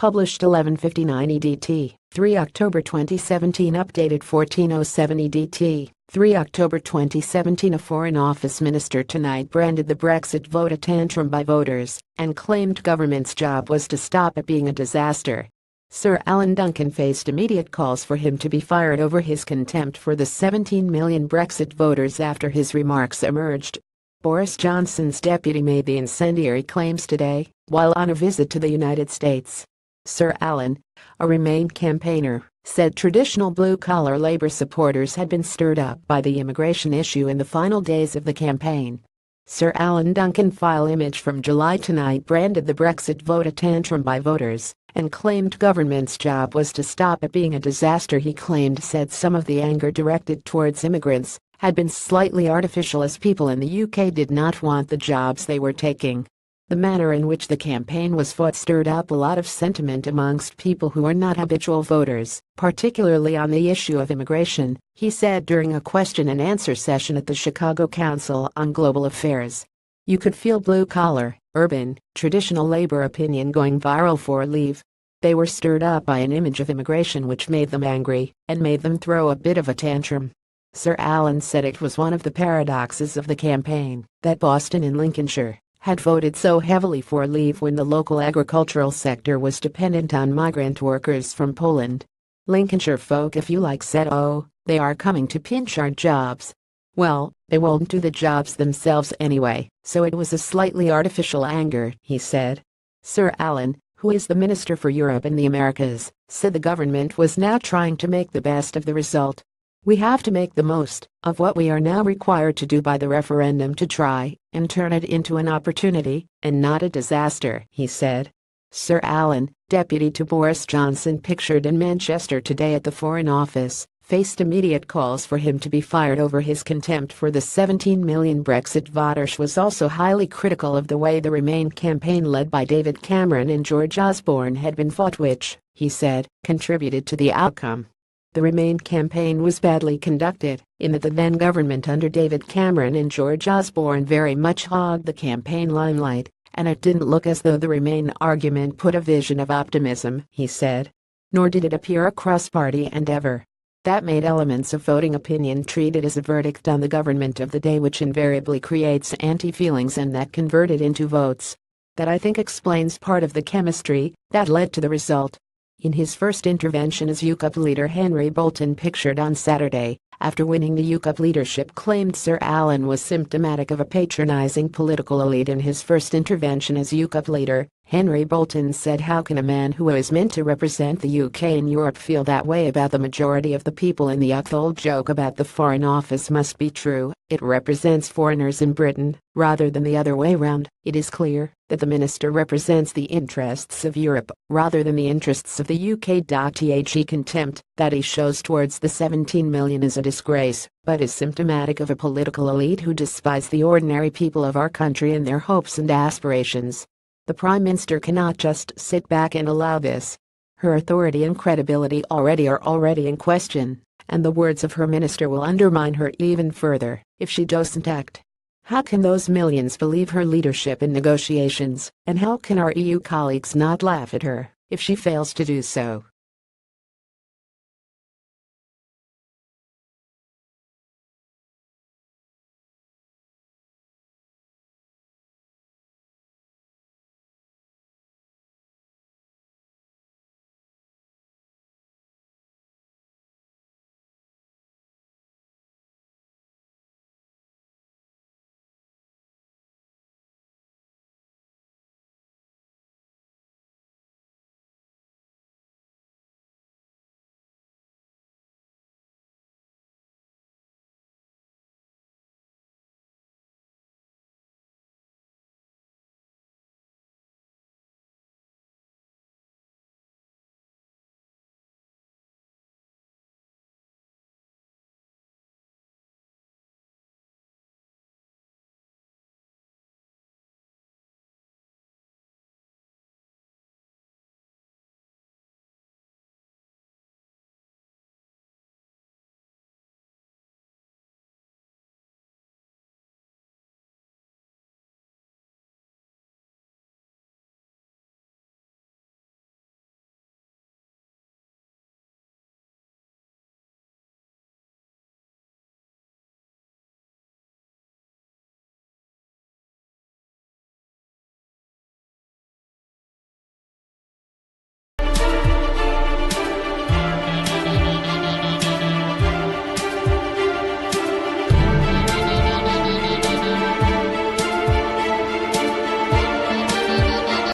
Published 11:59 EDT, 3 October 2017. Updated 14:07 EDT, 3 October 2017. A Foreign Office minister tonight branded the Brexit vote a tantrum by voters and claimed government's job was to stop it being a disaster. Sir Alan Duncan faced immediate calls for him to be fired over his contempt for the 17 million Brexit voters after his remarks emerged. Boris Johnson's deputy made the incendiary claims today while on a visit to the United States. Sir Alan, a Remain campaigner, said traditional blue-collar Labour supporters had been stirred up by the immigration issue in the final days of the campaign. Sir Alan Duncan file image from July tonight branded the Brexit vote a tantrum by voters and claimed government's job was to stop it being a disaster. He claimed said some of the anger directed towards immigrants had been slightly artificial as people in the UK did not want the jobs they were taking. The manner in which the campaign was fought stirred up a lot of sentiment amongst people who are not habitual voters, particularly on the issue of immigration, he said during a question-and-answer session at the Chicago Council on Global Affairs. You could feel blue-collar, urban, traditional Labour opinion going viral for Leave. They were stirred up by an image of immigration which made them angry and made them throw a bit of a tantrum. Sir Alan said it was one of the paradoxes of the campaign that Boston and Lincolnshire had voted so heavily for Leave when the local agricultural sector was dependent on migrant workers from Poland. Lincolnshire folk, if you like, said, "Oh, they are coming to pinch our jobs." Well, they won't do the jobs themselves anyway, so it was a slightly artificial anger, he said. Sir Alan, who is the Minister for Europe and the Americas, said the government was now trying to make the best of the result. We have to make the most of what we are now required to do by the referendum to try and turn it into an opportunity and not a disaster, he said. Sir Alan, deputy to Boris Johnson pictured in Manchester today at the Foreign Office, faced immediate calls for him to be fired over his contempt for the 17 million Brexit voters. Was also highly critical of the way the Remain campaign led by David Cameron and George Osborne had been fought, which, he said, contributed to the outcome. The Remain campaign was badly conducted, in that the then government under David Cameron and George Osborne very much hogged the campaign limelight, and it didn't look as though the Remain argument put a vision of optimism, he said. Nor did it appear a cross-party endeavor. That made elements of voting opinion treated as a verdict on the government of the day, which invariably creates anti-feelings, and that converted into votes. That, I think, explains part of the chemistry that led to the result. In his first intervention as UKIP leader, Henry Bolton, pictured on Saturday, after winning the UKIP leadership, claimed Sir Alan was symptomatic of a patronizing political elite. In his first intervention as UKIP leader, Henry Bolton said, "How can a man who is meant to represent the UK in Europe feel that way about the majority of the people in the old joke about the Foreign Office must be true. It represents foreigners in Britain, rather than the other way round. It is clear that the minister represents the interests of Europe, rather than the interests of the UK. The contempt that he shows towards the 17 million is a disgrace, but is symptomatic of a political elite who despise the ordinary people of our country and their hopes and aspirations. The Prime Minister cannot just sit back and allow this. Her authority and credibility are already in question, and the words of her minister will undermine her even further if she doesn't act. How can those millions believe her leadership in negotiations, and how can our EU colleagues not laugh at her if she fails to do so?"